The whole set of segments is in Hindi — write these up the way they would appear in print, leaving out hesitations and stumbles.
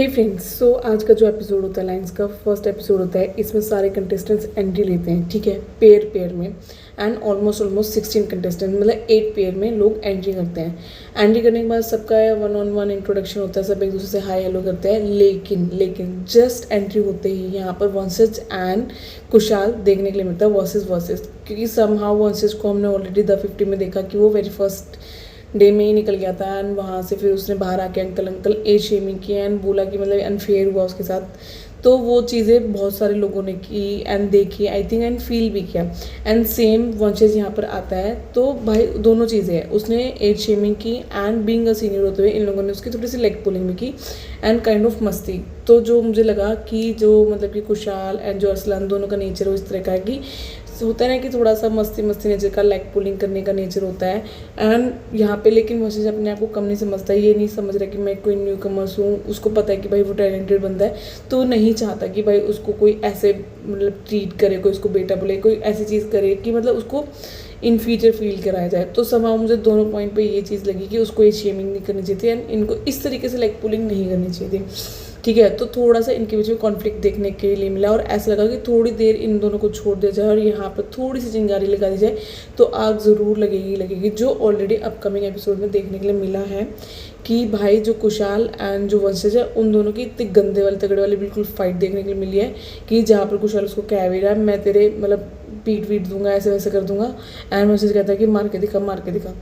हे फ्रेंड्स, सो आज का जो एपिसोड होता है लाइन्स का फर्स्ट एपिसोड होता है। इसमें सारे कंटेस्टेंट्स एंट्री लेते हैं, ठीक है, पेयर पेयर में। एंड ऑलमोस्ट 16 कंटेस्टेंट मतलब 8 पेयर में लोग एंट्री करते हैं। एंट्री करने के बाद सबका 1-on-1 इंट्रोडक्शन होता है, सब एक दूसरे से हाई हेलो करते हैं। लेकिन जस्ट एंट्री होते ही यहाँ पर वंशज एंड कुशाल देखने के लिए मिलता है वर्सेस, क्योंकि समहाउ वंशज को हमने ऑलरेडी द 50 में देखा कि वो वेरी फर्स्ट डे में ही निकल गया था। एंड वहाँ से फिर उसने बाहर आके अंकल एज शेमिंग की एंड बोला कि मतलब अनफेयर हुआ उसके साथ। तो वो चीज़ें बहुत सारे लोगों ने की एंड देखी आई थिंक एंड फील भी किया। एंड सेम वंशज यहाँ पर आता है, तो भाई दोनों चीज़ें हैं, उसने एज शेमिंग की एंड बीइंग अ सीनियर होते हुए इन लोगों ने उसकी थोड़ी सी लेग पुलिंग भी की एंड काइंड ऑफ मस्ती। तो जो मुझे लगा कि जो मतलब कि कुशाल एंड जो अरसलान दोनों का नेचर वो इस तरह का है कि होता है ना कि थोड़ा सा मस्ती नेचर का, लेग पुलिंग करने का नेचर होता है। एंड यहाँ पे लेकिन वंशज अपने आप को कम नहीं समझता, ये नहीं समझ रहा कि मैं कोई न्यू कमर्स हूँ। उसको पता है कि भाई वो टैलेंटेड बंदा है, तो नहीं चाहता कि भाई उसको कोई ऐसे मतलब ट्रीट करे, कोई उसको बेटा बोले, कोई ऐसी चीज़ करे कि मतलब उसको इन फ्यूचर फील कराया जाए। तो समाव मुझे दोनों पॉइंट पे ये चीज़ लगी कि उसको ये शेमिंग नहीं करनी चाहिए थी एंड इनको इस तरीके से लेग पुलिंग नहीं करनी चाहिए थी, ठीक है। तो थोड़ा सा इनके बीच में कॉन्फ्लिक्ट देखने के लिए मिला और ऐसा लगा कि थोड़ी देर इन दोनों को छोड़ दिया जाए और यहाँ पर थोड़ी सी चिंगारी लगा दी जाए तो आग ज़रूर लगेगी, जो ऑलरेडी अपकमिंग एपिसोड में देखने के लिए मिला है कि भाई जो कुशाल एंड जो वंशज है उन दोनों की इतनी गंदे वाली तगड़े वाली बिल्कुल फाइट देखने के लिए मिली है कि जहाँ पर कुशाल उसको कह भी रहा है मैं तेरे मतलब पीट दूंगा, ऐसे वैसे कर दूंगा। एंड वंशज कहता है कि मार के दिखा।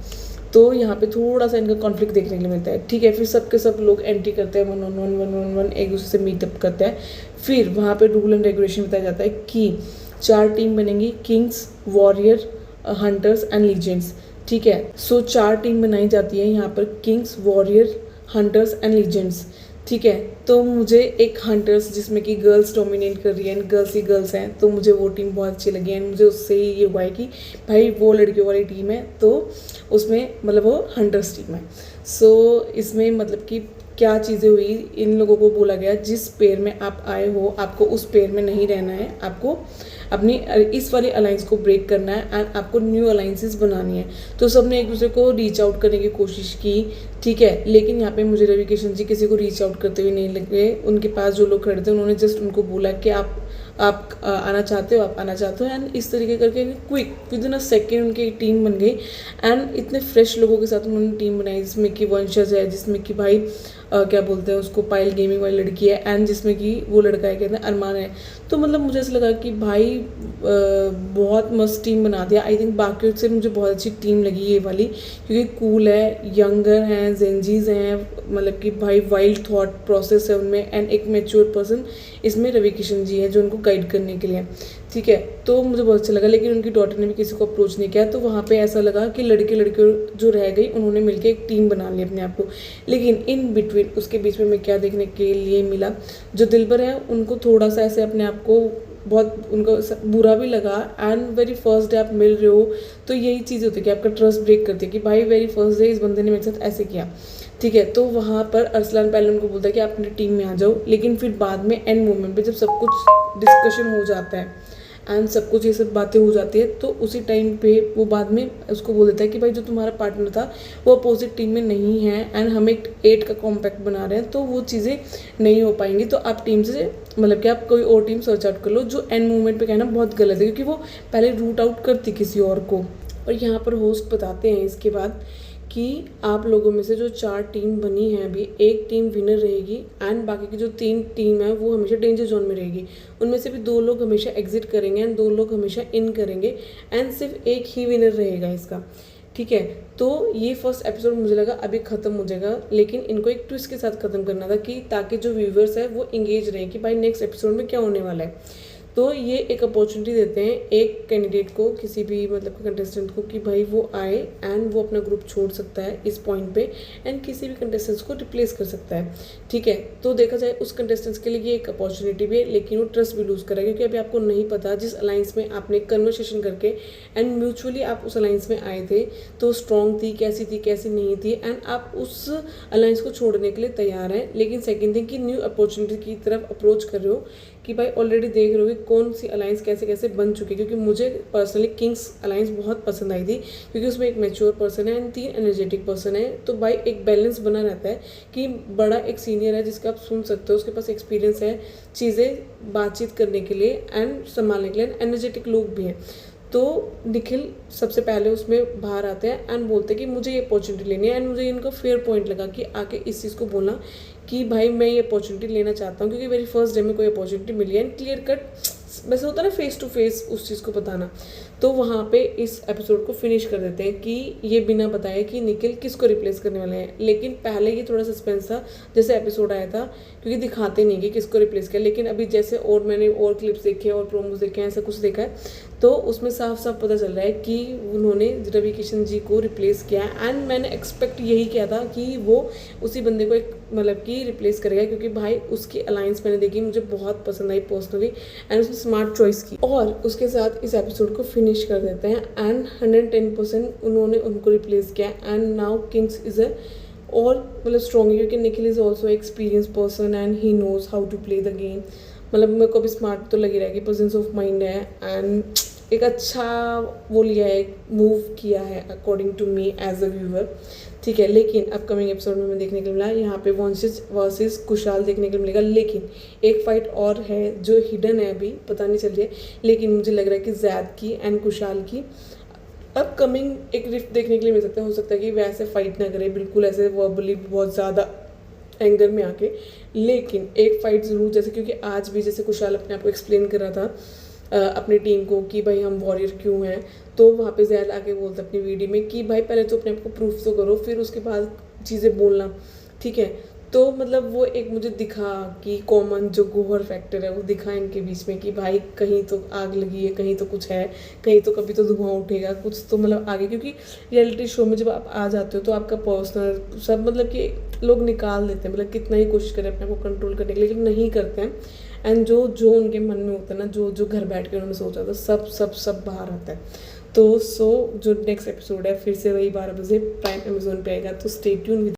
तो यहाँ पे थोड़ा सा इनका कॉन्फ्लिक्ट देखने के लिए मिलता है, ठीक है। फिर सबके सब लोग एंट्री करते हैं, 1-on-1 एक दूसरे से मीटअप करते हैं। फिर वहाँ पे रूल एंड रेगुलेशन बताया जाता है कि 4 टीम बनेंगी, Kings, warrior, hunters and legends, ठीक है। सो 4 टीम बनाई जाती है यहाँ पर, Kings, warrior, hunters and legends, ठीक है। तो मुझे एक हंटर्स जिसमें कि गर्ल्स डोमिनेट कर रही हैं, गर्ल्स ही गर्ल्स हैं, तो मुझे वो टीम बहुत अच्छी लगी एंड मुझे उससे ही ये हुआ है कि भाई वो लड़कियों वाली टीम है, तो उसमें मतलब वो हंटर्स टीम है। सो इसमें मतलब कि क्या चीज़ें हुई, इन लोगों को बोला गया जिस पेयर में आप आए हो आपको उस पेयर में नहीं रहना है, आपको अपनी इस वाली अलाइंस को ब्रेक करना है एंड आपको न्यू अलाइंसेस बनानी है। तो सब ने एक दूसरे को रीच आउट करने की कोशिश की, ठीक है। लेकिन यहाँ पे मुझे रवि किशन जी किसी को रीच आउट करते हुए नहीं लगे। उनके पास जो लोग खड़े थे उन्होंने जस्ट उनको बोला कि आप आना चाहते हो एंड इस तरीके करके quick with in a second उनकी टीम बन गई। एंड इतने फ्रेश लोगों के साथ उन्होंने टीम बनाई जिसमें कि वंशज है, जिसमें कि भाई क्या बोलते हैं उसको, पायल गेमिंग वाली लड़की है एंड जिसमें कि वो लड़का है कहते हैं अरमान है। तो मतलब मुझे ऐसा लगा कि भाई बहुत मस्त टीम बना दिया। आई थिंक बाकियों से मुझे बहुत अच्छी टीम लगी ये वाली, क्योंकि कूल है, यंगर हैं, जेंजीज हैं, मतलब कि भाई वाइल्ड थॉट प्रोसेस है उनमें एंड एक मैच्योर पर्सन इसमें रवि किशन जी हैं जो उनको गाइड करने के लिए, ठीक है। तो मुझे बहुत अच्छा लगा। लेकिन उनकी डॉटर ने भी किसी को अप्रोच नहीं किया, तो वहाँ पे ऐसा लगा कि लड़के जो रह गई उन्होंने मिलकर एक टीम बना ली अपने आप को। लेकिन इन बिटवीन उसके बीच में मैं क्या देखने के लिए मिला, जो दिलबर है उनको थोड़ा सा ऐसे अपने आप को बहुत उनको बुरा भी लगा एंड वेरी फर्स्ट डे आप मिल रहे हो तो यही चीज़ होती है कि आपका ट्रस्ट ब्रेक करती है कि भाई वेरी फर्स्ट डे इस बंदे ने मेरे साथ ऐसे किया, ठीक है। तो वहाँ पर अरसलान पहले उनको बोलता है कि आप अपनी टीम में आ जाओ, लेकिन फिर बाद में एंड मोमेंट पे जब सब कुछ डिस्कशन हो जाता है एंड सब कुछ ये सब बातें हो जाती है तो उसी टाइम पे वो बाद में उसको बोल देता है कि भाई जो तुम्हारा पार्टनर था वो अपोजिट टीम में नहीं है एंड हम एक 8 का कॉम्पैक्ट बना रहे हैं, तो वो चीज़ें नहीं हो पाएंगी, तो आप टीम से मतलब कि आप कोई और टीम सर्च आउट कर लो। जो एंड मोमेंट पे कहना बहुत गलत है, क्योंकि वो पहले रूट आउट करती किसी और को। और यहाँ पर होस्ट बताते हैं इसके बाद कि आप लोगों में से जो 4 टीम बनी है अभी, एक टीम विनर रहेगी एंड बाकी की जो 3 टीम है वो हमेशा डेंजर जोन में रहेगी। उनमें से भी 2 लोग हमेशा एग्जिट करेंगे एंड 2 लोग हमेशा इन करेंगे एंड सिर्फ एक ही विनर रहेगा इसका, ठीक है। तो ये फर्स्ट एपिसोड मुझे लगा अभी ख़त्म हो जाएगा, लेकिन इनको एक ट्विस्ट के साथ ख़त्म करना था कि ताकि जो व्यूवर्स है वो इंगेज रहें कि भाई नेक्स्ट एपिसोड में क्या होने वाला है। तो ये एक अपॉर्चुनिटी देते हैं एक कैंडिडेट को, किसी भी मतलब कंटेस्टेंट को, कि भाई वो आए एंड वो अपना ग्रुप छोड़ सकता है इस पॉइंट पे एंड किसी भी कंटेस्टेंट्स को रिप्लेस कर सकता है, ठीक है। तो देखा जाए उस कंटेस्टेंट्स के लिए ये एक अपॉर्चुनिटी भी है, लेकिन वो ट्रस्ट भी लूज़ करेगा क्योंकि अभी आपको नहीं पता जिस अलाइंस में आपने कन्वर्सेशन करके एंड म्यूचुअली आप उस अलाइंस में आए थे तो स्ट्रॉन्ग थी, कैसी नहीं थी एंड आप उस अलाइंस को छोड़ने के लिए तैयार हैं। लेकिन सेकेंड थिंग कि न्यू अपॉर्चुनिटी की तरफ अप्रोच कर रहे हो कि भाई ऑलरेडी देख रहे हो कि कौन सी अलाइंस कैसे कैसे बन चुकी है, क्योंकि मुझे पर्सनली किंग्स अलाइंस बहुत पसंद आई थी, क्योंकि उसमें एक मैच्योर पर्सन है एंड 3 एनर्जेटिक पर्सन है। तो भाई एक बैलेंस बना रहता है कि बड़ा एक सीनियर है जिसका आप सुन सकते हो, उसके पास एक्सपीरियंस है चीज़ें बातचीत करने के लिए एंड संभालने के लिए, एनर्जेटिक लोग भी हैं। तो निखिल सबसे पहले उसमें बाहर आते हैं एंड बोलते हैं कि मुझे ये अपॉर्चुनिटी लेनी है, एंड मुझे इनका फेयर पॉइंट लगा कि आके इस चीज़ को बोलना कि भाई मैं ये अपॉर्चुनिटी लेना चाहता हूँ, क्योंकि मेरी फर्स्ट डे में कोई अपॉर्चुनिटी मिली है एंड क्लियर कट वैसे होता है ना फेस टू फेस उस चीज़ को बताना। तो वहाँ पे इस एपिसोड को फिनिश कर देते हैं कि ये बिना बताए कि निखिल किसको रिप्लेस करने वाले हैं। लेकिन पहले ये थोड़ा सस्पेंस था जैसे एपिसोड आया था, क्योंकि दिखाते नहीं कि किसको रिप्लेस किया, लेकिन अभी जैसे और मैंने और क्लिप्स देखे और प्रोमोज देखे हैं, ऐसा कुछ देखा है, तो उसमें साफ साफ पता चल रहा है कि उन्होंने रवि किशन जी को रिप्लेस किया है। एंड मैंने एक्सपेक्ट यही किया था कि वो उसी बंदे को एक मतलब कि रिप्लेस करेगा, क्योंकि भाई उसकी अलायंस मैंने देखी, मुझे बहुत पसंद आई पर्सनली एंड उसने स्मार्ट चॉइस की। और उसके साथ इस एपिसोड को फिनिश कर देते हैं एंड 110% उन्होंने उनको रिप्लेस किया and now kings is a और मतलब स्ट्रॉन्ग, क्योंकि Nikhil is also experience person and he knows how to play the game. मतलब मेरे को भी स्मार्ट तो लगी रहेगी, प्रेजेंस ऑफ माइंड है एंड एक अच्छा वो लिया है, मूव किया है according to me as a viewer, ठीक है। लेकिन अपकमिंग एपिसोड में मैं देखने को मिला यहाँ पे वंशिज वर्सेस कुशाल देखने को मिलेगा, लेकिन एक फाइट और है जो हिडन है, अभी पता नहीं चल रही है, लेकिन मुझे लग रहा है कि जैद की एंड कुशाल की अपकमिंग एक रिफ्ट देखने के लिए मिल सकता है। हो सकता है कि वैसे फाइट ना करे बिल्कुल ऐसे वर्बली बहुत ज़्यादा एंगर में आके, लेकिन एक फाइट ज़रूर, जैसे क्योंकि आज भी जैसे कुशाल अपने आप को एक्सप्लेन कर रहा था अपनी टीम को कि भाई हम वॉरियर क्यों हैं, तो वहाँ पे जैद आके बोलता अपनी वीडियो में कि भाई पहले तो अपने आप को प्रूफ तो करो, फिर उसके बाद चीज़ें बोलना, ठीक है। तो मतलब वो एक मुझे दिखा कि कॉमन जो गोहर फैक्टर है वो दिखा इनके बीच में कि भाई कहीं तो आग लगी है, कहीं तो कुछ है, कहीं तो कभी तो धुआं उठेगा, कुछ तो मतलब आगे, क्योंकि रियलिटी शो में जब आप आ जाते हो तो आपका पर्सनल सब मतलब कि लोग निकाल देते हैं, मतलब कितना ही कोशिश करें अपने को कंट्रोल करने के लिए, लेकिन नहीं करते हैं। एंड जो जो उनके मन में होता है ना, जो जो घर बैठ के उन्होंने सोचा था, सब सब सब बाहर आता है। तो जो नेक्स्ट एपिसोड है फिर से वही 12 बजे प्राइम अमेजोन पे आएगा, तो स्टे ट्यून विद